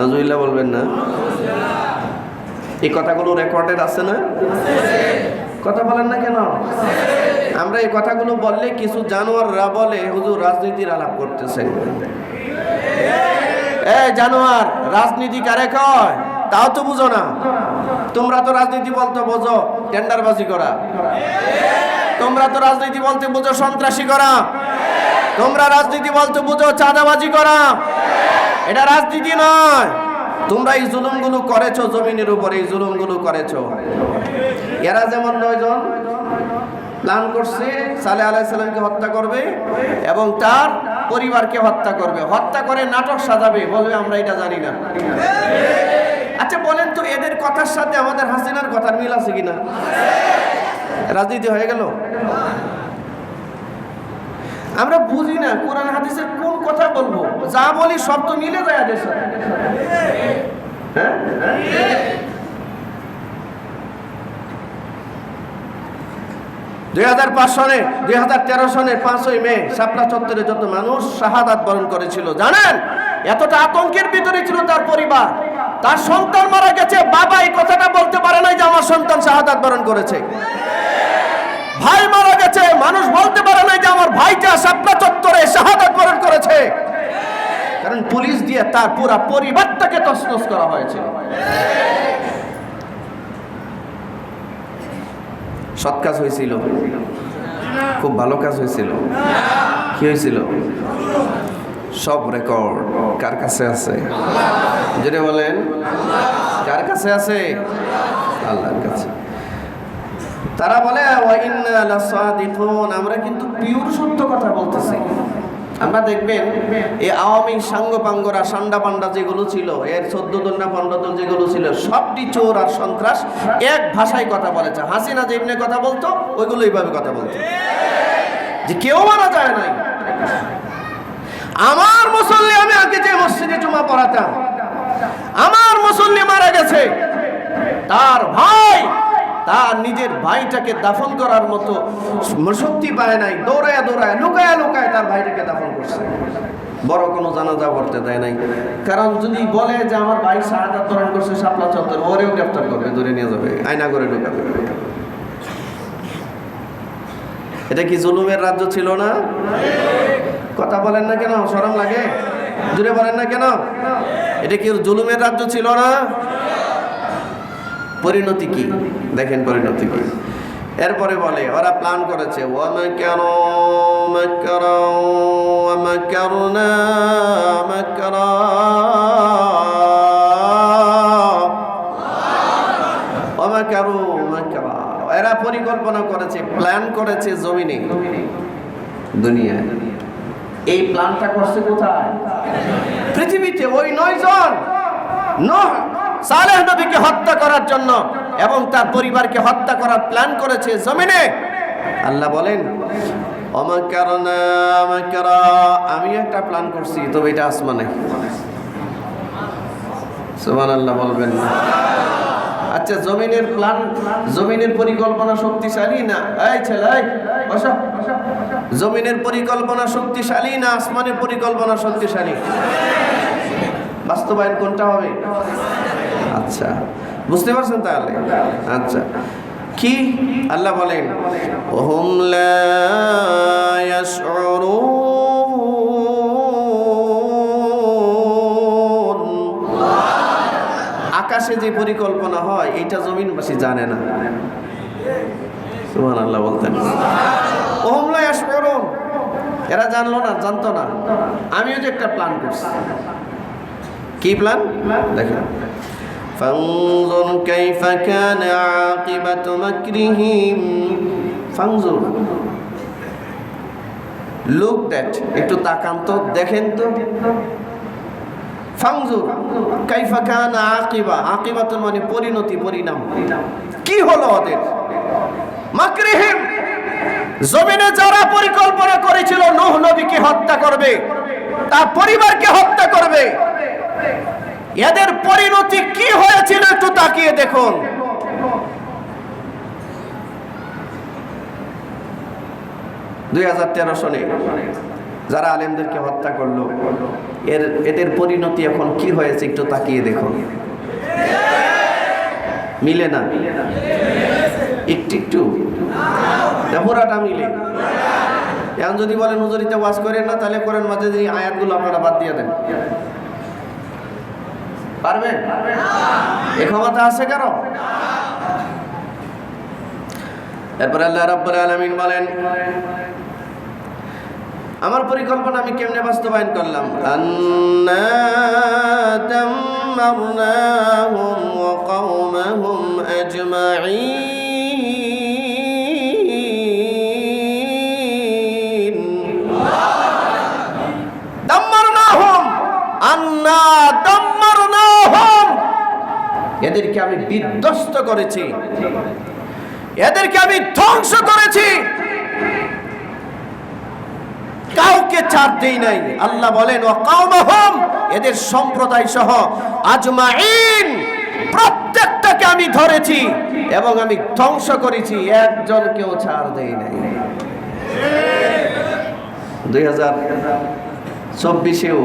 নাউজুবিল্লাহ বলবেন না? এই কথাগুলো রেকর্ডেড আছে না? কথা বলেন না কেন? আমরা এই কথাগুলো বললে কিছু জানোয়াররা বলে হুজুর রাজনীতির আলাপ করতেছেন। জানোয়ার, রাজনীতি কারে কয় তাও তো বুঝো না। তোমরা তো রাজনীতি বলতে বোঝো টেন্ডারবাজি করা, তোমরা তো রাজনীতি বলতে বুঝো সন্ত্রাসী করা, তোমরা রাজনীতি বলতে বুঝো চাঁদাবাজি করা। এটা রাজনীতি নয়। তোমরা এই জুলুমগুলো করেছো, জমিনের উপরে এই জুলুমগুলো করেছো। এরা যেমন 9 জন প্ল্যান করছে সালেহ আলাইহিস সালামকে হত্যা করবে এবং তার পরিবারকে হত্যা করবে, হত্যা করে নাটক সাজাবে, বলবে আমরা এটা জানি না। আচ্ছা বলেন তো, এদের কথার সাথে আমাদের হাসিনার কথার মিল আছে কিনা? রাজনীতি হয়ে গেল। আমরা বুঝি না কোরআন হাদিসের কোন কথা বলবো, যা বলি সব তো মিলে যায় এদের সাথে। হ্যাঁ, 2005 সনে 2013 সনের 5ই মে শাপলা চত্বরে যত মানুষ শাহাদাত বরণ করেছিল জানেন? এতটা আতঙ্কের ভিতরে ছিল তার পরিবার। তার সন্তান মারা গেছে, বাবা এই কথাটা বলতে পারে নাই যে আমার সন্তান শাহাদাত বরণ করেছে। ভাই মারা গেছে, মানুষ বলতে পারে নাই যে আমার ভাইটা শাপলা চত্বরে শাহাদাত বরণ করেছে, কারণ পুলিশ দিয়ে তার পুরো পরিবারটাকে তছনছ করা হয়েছে। সৎ কাজ হয়েছিল, খুব ভালো কাজ হয়েছিল। কি হয়েছিল? সব রেকর্ড কার কাছে আছে? যেটা বলেন কার কাছে আছে? আল্লাহর কাছে। তারা বলে ওয়া ইন্না লাসাদিকুন, আমরা কিন্তু পিওর সত্য কথা বলতেছি। আমরা দেখবেন এই আওয়ামী সাঙ্গপাঙ্গরা সান্ডা পান্ডা যেগুলো ছিল, এর 14 দল না 15 দল যেগুলো ছিল, সবটি চোর আর সন্ত্রাস এক ভাষায় কথা বলেছে। হাসিনা যেমনি কথা বলতো ওইগুলো এইভাবে কথা বলতো, যে কেউ মারা যায় নাই। আমার মুসল্লি, আমি আগে যে মসজিদে জুমা পড়াতাম, আমার মুসল্লি মারা গেছে, তার ভাই তার নিজের ভাইটাকে দাফন করার মতো শক্তি পায় নাই, দৌড়ায় দৌড়ায় লুকায় লুকায় তার ভাইটাকে দাফন করছে। বড় কোনো জানাজা করতে দেয় নাই, কারণ যদি বলে যে আমার ভাই শাহাদাত বরণ করছে শাপলা চত্বর, ওরেও গ্রেফতার করবে, ধরে নিয়ে যাবে, আয়না করে ঢুকাবে। এটা কি জুলুমের রাজ্য ছিল না? কথা বলেন না কেন? শরম লাগে? জুড়ে বলেন না কেন? এটা কি জুলুমের রাজ্য ছিল না? পরিণতি কি দেখেন, পরিণতি কি। এরপরে বলে ওরা প্ল্যান করেছে, ওয়ামাকারু মাকরা ওয়া মাকারনা মাকরা, ওয়ামাকারু মাকরা। এরা পরিকল্পনা করেছে, প্ল্যান করেছে জমিনে, দুনিয়ায়। এই প্ল্যানটা করছে কোথায়? পৃথিবীতে। ওই 9 জন নূহ সালেহ নবীকে হত্যা করার জন্য এবং তার পরিবারকে হত্যা করার প্ল্যান করেছে জমিনে। আল্লাহ বলেন ওমাকারনা মাকরা, আমি একটা প্ল্যান করছি, তবে এটা আসমানে। সুবহানাল্লাহ বলবেন না? আচ্ছা, জমিনের প্ল্যান, জমিনের পরিকল্পনা শক্তিশালী না? এই ছেলে বসো। জমিনের পরিকল্পনা শক্তিশালী না আসমানের পরিকল্পনা শক্তিশালী? বাস্তবায়ন কোনটা হবে? আচ্ছা, বুঝতে পারছেন তাহলে? আচ্ছা, কি আল্লাহ বলেন হুম লা ইয়াশউরুন, আকাশে যে পরিকল্পনা হয় এটা জমিনবাসী জানে না। সুবহানাল্লাহ বলতেন। হুম লা ইয়াশউরুন, এরা জানলো না, জানতো না। আমিও যে একটা প্ল্যান করছি। কি প্ল্যান দেখেন, ফানজুর কাইফা কানা আকিবাতু মাকরিহিম, ফানজুর, লুক দ্যাট, একটু তাকান তো, দেখেন তো। ফানজুর কাইফা কানা আকিবা, আকিবাতু মানে পরিণতি, পরিণাম, কি হলো ওদের। মাকরিহিম, জমিনে যারা পরিকল্পনা করেছিল নূহ নবীকে হত্যা করবে, তার পরিবারকে হত্যা করবে, এদের পরিণতি কি হয়েছিল একটু তাকিয়ে দেখুন। 2013 সনে যারা আলেমদেরকে হত্যা করলো, এদের পরিণতি এখন কি হয়েছে একটু তাকিয়ে দেখো। মিলে না? একটু একটু পুরাটা মিলে। এখন যদি বলেন হুজুরিতে ওয়াজ করেন না, তাহলে করেন মাঝে যে আয়াতগুলো আপনারা বাদ দিয়ে দেন। পারবেন? এ ক্ষমতা আছে কারো? এরপর আল্লাহ রাব্বুল আলামিন বলেন, আমার পরিকল্পনা আমি কেমনে বাস্তবায়ন করলাম। আন্না দাম্মারনাহুম ওয়া কওমাহুম আজমাঈন। দাম্মারনাহুম, আন্না দাম্মারনাহুম, এদেরকে আমি বিধ্বস্ত করেছি, এদেরকে আমি ধ্বংস করেছি, কাউকে ছাড় দেই নাই। আল্লাহ বলেন ওয়া কওমাহুম, এদের সম্প্রদায় সহ আজমাইন, প্রত্যেকটাকে আমি ধরেছি এবং আমি ধ্বংস করেছি, একজনকেও ছাড় দেই নাই। 2024-এও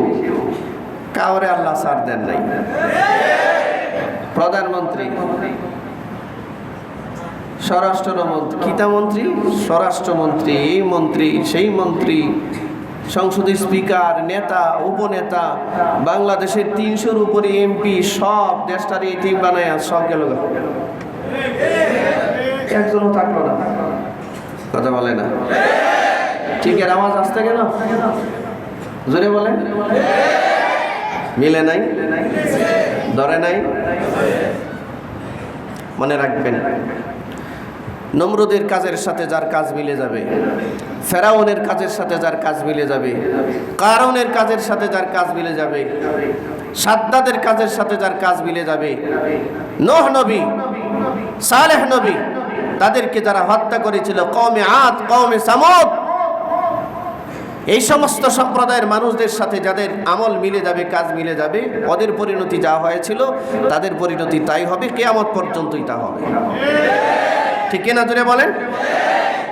কাউরে আল্লাহ ছাড় দেন নাই। প্রধানমন্ত্রী, স্বরাষ্ট্রমন্ত্রী, কিতামন্ত্রী, স্বরাষ্ট্রমন্ত্রী, এই মন্ত্রী, সেই মন্ত্রী, সংসদের স্পিকার, নেতা, উপনেতা, বাংলাদেশের 300-র উপরে এমপি, সব দেশটার এতিম বানায় সব গেল, একজনও থাকলো না। কথা বলে না? ঠিক এর আওয়াজ আসতে গেল, জোরে বলে। মিলে নাই? ধরে নাই? মনে রাখবেন, নমরুদের কাজের সাথে যার কাজ মিলে যাবে, ফেরাউনের কাজের সাথে যার কাজ মিলে যাবে, কারুনের কাজের সাথে যার কাজ মিলে যাবে, সাদ্দাদের কাজের সাথে যার কাজ মিলে যাবে, নূহ নবী, সালেহ নবী, তাদেরকে যারা হত্যা করেছিল, কওমে আদ, কওমে সামুদ, এই সমস্ত সম্প্রদায়ের মানুষদের সাথে যাদের আমল মিলে যাবে, কাজ মিলে যাবে, ওদের পরিণতি যা হয়েছিল তাদের পরিণতি তাই হবে, কিয়ামত পর্যন্তই তা হবে। ঠিক কিনা জোরে বলেন?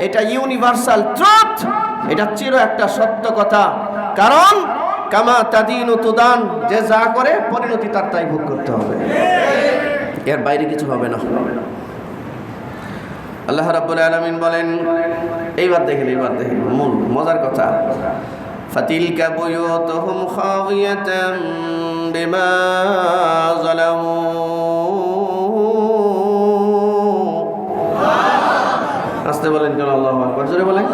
এটা ইউনিভার্সাল ট্রুথ, এটা চির একটা সত্য কথা। কারণ কামা তাদিনু তুদান, যে যা করে পরিণতি তার তাই ভোগ করতে হবে, এর বাইরে কিছু হবে না। আল্লাহ রাব্বুল আলামিন বলেন, এইবার দেখেন মূল মজার কথা। ফাতিলকা বুয়ুতুহুম খাওয়িয়াতাম বিমা যালামু। আস্তে বলেন কেন? আল্লাহু আকবার, জোরে বলেন।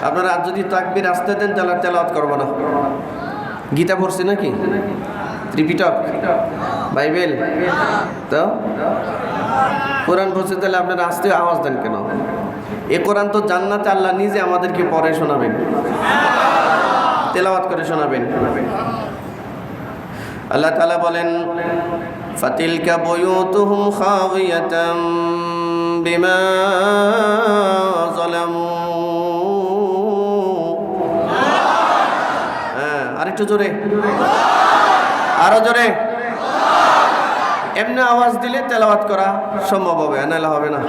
আপনারা আজ যদি তাকবীর আস্তে দেন তাহলে তেলাওয়াত করব না। গীতা পড়ছি নাকি? ত্রিপিটক, বাইবেল, তো কোরআন পড়ছে, তাহলে আপনারা আস্তে আওয়াজ দেন কেন? এ কোরআন তো জান্নাতে আল্লাহ নিজে আমাদেরকে পড়ে শোনাবেন, তেলাওয়াত করে শোনাবেন। আল্লাহ তাআলা বলেন, ফাতিলকা বুয়ুতুহুম খাওয়িয়াতাম বিমা যালামু। আরেকটু জোরে, আরো জোরে। এমনি আওয়াজ দিলে তেলাওয়াত করা সম্ভব হবে, নাহলে হবে না।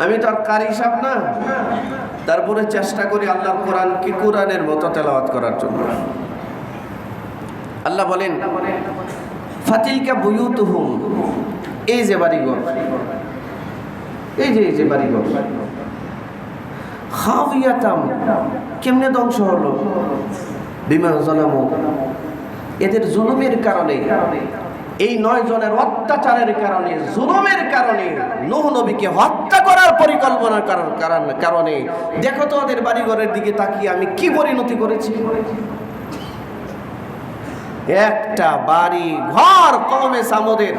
আমি তো আর কারি সাহেব না, তারপরে চেষ্টা করি আল্লাহর কোরআনকে কোরআনের মতো তেলাওয়াত করার জন্য। আল্লাহ বলেন, ফাতিলকা বুয়ুতুহুম, এই যে বাড়িঘর, এই যে বাড়িঘর, খাওয়িয়াতাম, কেমনে ধ্বংস হলো? বিমা যালামু, এদের জুলুমের কারণে, এই 9 জনের অত্যাচারের কারণে, জুলুমের কারণে, নূহ নবীকে হত্যা করার পরিকল্পনার কারণে। দেখো তো ওদের বাড়িঘরের দিকে তাকিয়ে আমি কি পরিণতি করেছি। একটা বাড়ি ঘর কওমে সামুদের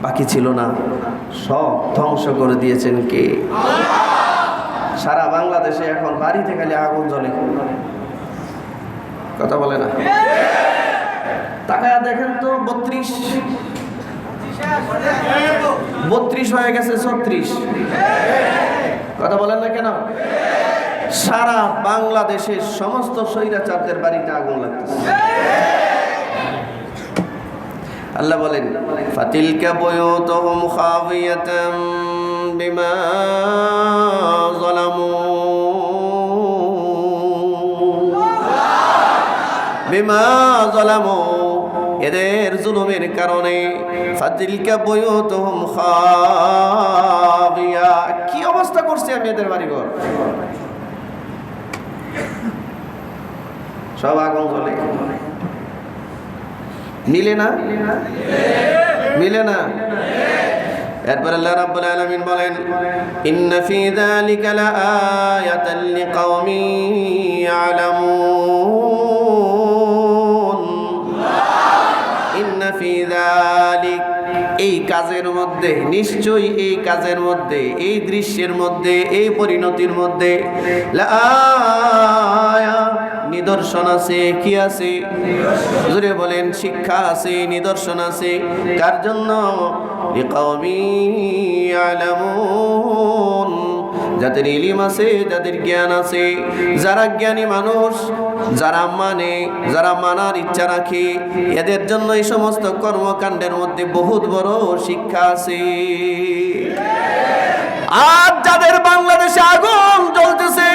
বাকি ছিল না, সব ধ্বংস করে দিয়েছেন কে? সারা বাংলাদেশে এখন বাড়িতে খালি আগুন জ্বলে, কথা বলে না। তাকায়া দেখেন তো, 32 হয়ে গেছে 36, কথা বলেন না কেন? সারা বাংলাদেশের সমস্ত স্বৈরাচারদের বাড়িতে আগুন লাগতেছে। আল্লাহ বলেন, ফাতিলকা বুয়ুতুহুম খাওয়িয়াতাম বিমা যালামু বিমা যালামু এদের জুলুমের কারণে ফাতিলকা বুয়ুতুহুম খাবিয়া কি অবস্থা করছে আমি এদের বাড়িঘর সব আগুন জ্বলে মিলে না মিলে না এরপর আল্লাহ রাব্বুল আলামিন বলেন ইন্না ফি যালিকা লাআয়াতান লিকাওমিন ইয়ালামুন ইন্না ফি যালিক এই কাজের মধ্যে নিশ্চয়ই এই কাজের মধ্যে এই দৃশ্যের মধ্যে এই পরিণতির মধ্যে লাআয়া নিদর্শন আছে কি আছে জোরে বলেন শিক্ষা আছে নিদর্শন আছে কার জন্য লিকাওমিন ইয়ালামুন যাদের ইলম আছে যাদের জ্ঞান আছে যারা জ্ঞানী মানুষ যারা মানে যারা মানার ইচ্ছা রাখে এদের জন্য এই সমস্ত কর্মকাণ্ডের মধ্যে বহুত বড় শিক্ষা আছে আর যাদের বাংলাদেশে আগুন জ্বলতেছে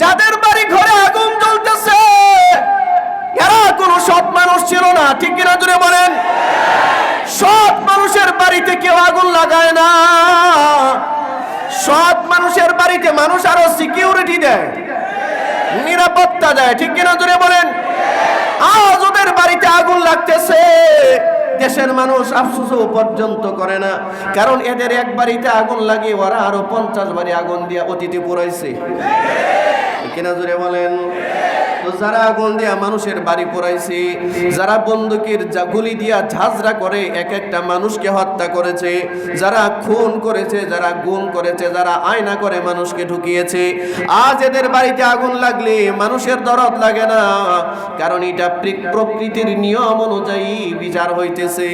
যাদের বাড়ি ঘরে আগুন জ্বলতেছে এরা কোনো সৎ মানুষ ছিল না ঠিক কিনা জোরে বলেন সৎ মানুষের বাড়িতে কেউ আগুন লাগায় না সৎ মানুষের বাড়িতে মানুষ আরো সিকিউরিটি দেয় নিরাপত্তা দেয় ঠিক কিনা জোরে বলেন আজ ওদের বাড়িতে আগুন লাগতেছে দেশের মানুষ আফসোসও পর্যন্ত করে না কারণ এদের এক বাড়িতে আগুন লাগে ওরা আরো 50 বাড়ি আগুন দিয়ে অতিথি পুরাইছে কিনা জোরে বলেন তো যারা আগুন দিয়া মানুষের বাড়ি পোড়াইছে যারা বন্দুকের গুলি দিয়া ঝাঁঝরা করে এক একটা মানুষকে হত্যা করেছে যারা খুন করেছে যারা গুম করেছে যারা আয়না করে মানুষকে ঢুকিয়েছে আজ এদের বাড়িতে আগুন লাগলে মানুষের দরদ লাগে না কারণ এটা প্রকৃতির নিয়ম অনুযায়ী বিচার হইতেছে